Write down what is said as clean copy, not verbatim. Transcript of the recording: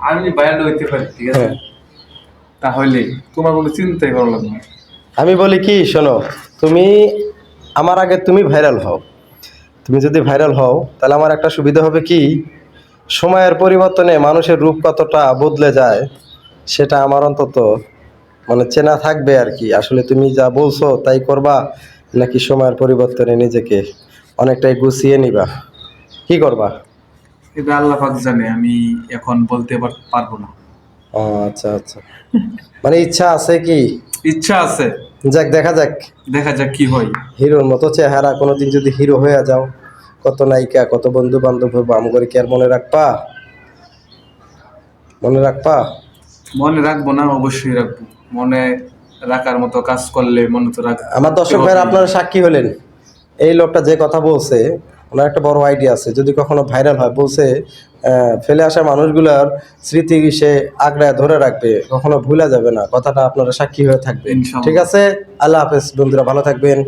আমি ভাইরাল হইতে পারি, ঠিক আছে, তাহলে তোমার কোনো চিন্তাই করা লাগবে না। আমি বলি কি শোনো, তুমি আমার আগে তুমি ভাইরাল হও। তুমি যদি ভাইরাল হও তাহলে আমার একটা সুবিধা হবে কি, সময়ের পরিবর্তনে মানুষের রূপ কতটা বদলে যায় সেটা আমার অন্তত মানে চেনা থাকবে আর কি। আসলে তুমি যা বলছো তাই করবা, নাকি সময়ের পরিবর্তনে নিজেকে অনেকটাই গুছিয়ে নিবা, কি করবা? এটা আল্লাহ পাক জানে, আমি এখন বলতে পারবো না। ও আচ্ছা আচ্ছা, মানে ইচ্ছা আছে কি? ইচ্ছা আছে, যাক দেখা যাক। দেখা যাক কি হয়। হিরোর মতো চেহারা, কোনোদিন যদি হিরো হয়ে যাও, কত নায়িকা কত বন্ধু বান্ধব হইব, আমগরে কি আর মনে রাখবা? মনে রাখবা? মনে রাখবো না, অবশ্যই রাখবো। মনে রাখার মতো কাজ করলে মনে তো আমার রাখতে দর্শক ভাইরা হবে। আপনারা সাক্ষী হলেন, এই লোকটা যে কথা বলছে ওনার একটা বড় আইডিয়া আছে। যদি কখনো ভাইরাল হয়, বলছে ফেলে আসা মানুষগুলার স্মৃতি সে আগ্রায় ধরে রাখবে, কখনো ভুলা যাবে না। কথাটা আপনারা সাক্ষী হয়ে থাকবেন। ঠিক ইনশাআল্লাহ। আছে, আল্লাহ হাফেজ বন্ধুরা, ভালো থাকবেন।